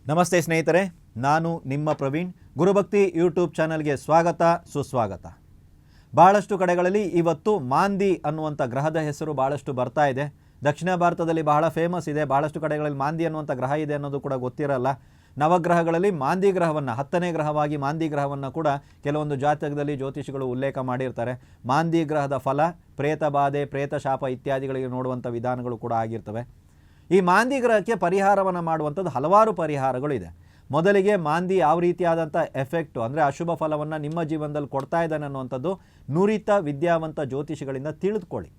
ನಮಸ್ತೆ ಸ್ನೇಹಿತರೆ, ನಾನು ನಿಮ್ಮ ಪ್ರವೀಣ್. ಗುರುಭಕ್ತಿ ಯೂಟ್ಯೂಬ್ ಚಾನಲ್ಗೆ ಸ್ವಾಗತ, ಸುಸ್ವಾಗತ. ಭಾಳಷ್ಟು ಕಡೆಗಳಲ್ಲಿ ಇವತ್ತು ಮಾಂದಿ ಅನ್ನುವಂಥ ಗ್ರಹದ ಹೆಸರು ಭಾಳಷ್ಟು ಬರ್ತಾ ಇದೆ. ದಕ್ಷಿಣ ಭಾರತದಲ್ಲಿ ಬಹಳ ಫೇಮಸ್ ಇದೆ. ಭಾಳಷ್ಟು ಕಡೆಗಳಲ್ಲಿ ಮಾಂದಿ ಅನ್ನುವಂಥ ಗ್ರಹ ಇದೆ ಅನ್ನೋದು ಕೂಡ ಗೊತ್ತಿರಲ್ಲ. ನವಗ್ರಹಗಳಲ್ಲಿ ಮಾಂದಿ ಗ್ರಹವನ್ನು 10ನೇ ಗ್ರಹವಾಗಿ ಮಾಂದಿ ಗ್ರಹವನ್ನು ಕೂಡ ಕೆಲವೊಂದು ಜಾತಕದಲ್ಲಿ ಜ್ಯೋತಿಷಿಗಳು ಉಲ್ಲೇಖ ಮಾಡಿರ್ತಾರೆ. ಮಾಂದಿ ಗ್ರಹದ ಫಲ ಪ್ರೇತ ಬಾಧೆ, ಪ್ರೇತ ಶಾಪ ಇತ್ಯಾದಿಗಳಿಗೆ ನೋಡುವಂಥ ವಿಧಾನಗಳು ಕೂಡ ಆಗಿರ್ತವೆ. ಈ ಮಾಂದಿ ಗ್ರಹಕ್ಕೆ ಪರಿಹಾರವನ್ನು ಮಾಡುವಂಥದ್ದು ಹಲವಾರು ಪರಿಹಾರಗಳು ಇದೆ. ಮೊದಲಿಗೆ ಮಾಂದಿ ಯಾವ ರೀತಿಯಾದಂಥ ಎಫೆಕ್ಟು ಅಂದರೆ ಅಶುಭ ಫಲವನ್ನು ನಿಮ್ಮ ಜೀವನದಲ್ಲಿ ಕೊಡ್ತಾ ಇದ್ದಾನೆ ಅನ್ನುವಂಥದ್ದು ನುರಿತ ವಿದ್ಯಾವಂತ ಜ್ಯೋತಿಷಿಗಳಿಂದ ತಿಳಿದುಕೊಳ್ಳಿ.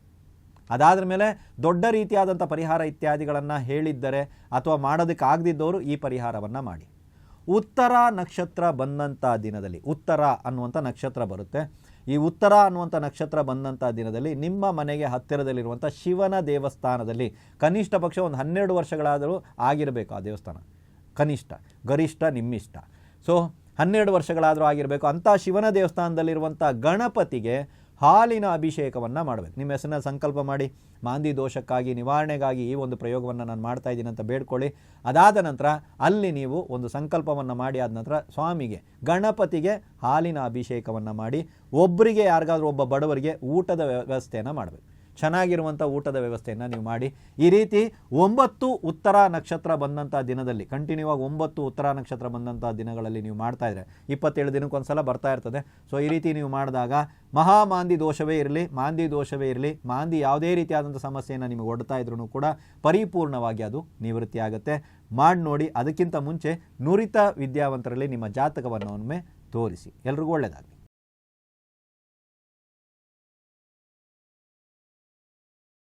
ಅದಾದ ಮೇಲೆ ದೊಡ್ಡ ರೀತಿಯಾದಂಥ ಪರಿಹಾರ ಇತ್ಯಾದಿಗಳನ್ನು ಹೇಳಿದ್ದರೆ ಅಥವಾ ಮಾಡೋದಕ್ಕಾಗದಿದ್ದವರು ಈ ಪರಿಹಾರವನ್ನು ಮಾಡಿ. ಉತ್ತರ ನಕ್ಷತ್ರ ಬಂದಂಥ ದಿನದಲ್ಲಿ, ಉತ್ತರ ಅನ್ನುವಂಥ ನಕ್ಷತ್ರ ಬರುತ್ತೆ. ಈ ಉತ್ತರ ಅನ್ನುವಂಥ ನಕ್ಷತ್ರ ಬಂದಂಥ ದಿನದಲ್ಲಿ ನಿಮ್ಮ ಮನೆಗೆ ಹತ್ತಿರದಲ್ಲಿರುವಂಥ ಶಿವನ ದೇವಸ್ಥಾನದಲ್ಲಿ ಕನಿಷ್ಠ ಪಕ್ಷ ಒಂದು 12 ವರ್ಷಗಳಾದರೂ ಆಗಿರಬೇಕು ಆ ದೇವಸ್ಥಾನ. ಕನಿಷ್ಠ, ಗರಿಷ್ಠ ನಿಮ್ಮಿಷ್ಟ. ಸೊ 12 ವರ್ಷಗಳಾದರೂ ಆಗಿರಬೇಕು. ಅಂಥ ಶಿವನ ದೇವಸ್ಥಾನದಲ್ಲಿರುವಂಥ ಗಣಪತಿಗೆ ಹಾಲಿನ ಅಭಿಷೇಕವನ್ನು ಮಾಡಬೇಕು. ನಿಮ್ಮ ಹೆಸರನ್ನ ಸಂಕಲ್ಪ ಮಾಡಿ ಮಾಂದಿ ದೋಷಕ್ಕಾಗಿ, ನಿವಾರಣೆಗಾಗಿ ಈ ಒಂದು ಪ್ರಯೋಗವನ್ನು ನಾನು ಮಾಡ್ತಾ ಇದ್ದೀನಿ ಅಂತ ಬೇಡ್ಕೊಳ್ಳಿ. ಅದಾದ ನಂತರ ಅಲ್ಲಿ ನೀವು ಒಂದು ಸಂಕಲ್ಪವನ್ನು ಮಾಡಿ ಆದ ನಂತರ ಸ್ವಾಮಿಗೆ, ಗಣಪತಿಗೆ ಹಾಲಿನ ಅಭಿಷೇಕವನ್ನು ಮಾಡಿ ಒಬ್ಬರಿಗೆ, ಯಾರಿಗಾದ್ರೂ ಒಬ್ಬ ಬಡವರಿಗೆ ಊಟದ ವ್ಯವಸ್ಥೆಯನ್ನು ಮಾಡಬೇಕು. ಚೆನ್ನಾಗಿರುವಂಥ ಊಟದ ವ್ಯವಸ್ಥೆಯನ್ನು ನೀವು ಮಾಡಿ. ಈ ರೀತಿ 9 ಉತ್ತರ ನಕ್ಷತ್ರ ಬಂದಂಥ ದಿನದಲ್ಲಿ, ಕಂಟಿನ್ಯೂ ಆಗಿ 9 ಉತ್ತರ ನಕ್ಷತ್ರ ಬಂದಂಥ ದಿನಗಳಲ್ಲಿ ನೀವು ಮಾಡ್ತಾ ಇದ್ರೆ 27 ದಿನಕ್ಕೊಂದ್ಸಲ ಬರ್ತಾ ಇರ್ತದೆ. ಸೊ ಈ ರೀತಿ ನೀವು ಮಾಡಿದಾಗ ಮಹಾಮಾಂದಿ ದೋಷವೇ ಇರಲಿ, ಮಾಂದಿ ದೋಷವೇ ಇರಲಿ, ಮಾಂದಿ ಯಾವುದೇ ರೀತಿಯಾದಂಥ ಸಮಸ್ಯೆಯನ್ನು ನಿಮಗೆ ಒಡ್ತಾ ಇದ್ರೂ ಕೂಡ ಪರಿಪೂರ್ಣವಾಗಿ ಅದು ನಿವೃತ್ತಿ ಆಗುತ್ತೆ. ಮಾಡಿ ನೋಡಿ. ಅದಕ್ಕಿಂತ ಮುಂಚೆ ನುರಿತ ವಿದ್ಯಾವಂತರಲ್ಲಿ ನಿಮ್ಮ ಜಾತಕವನ್ನು ಒಮ್ಮೆ ತೋರಿಸಿ. ಎಲ್ರಿಗೂ ಒಳ್ಳೆಯದಾಗಲಿ.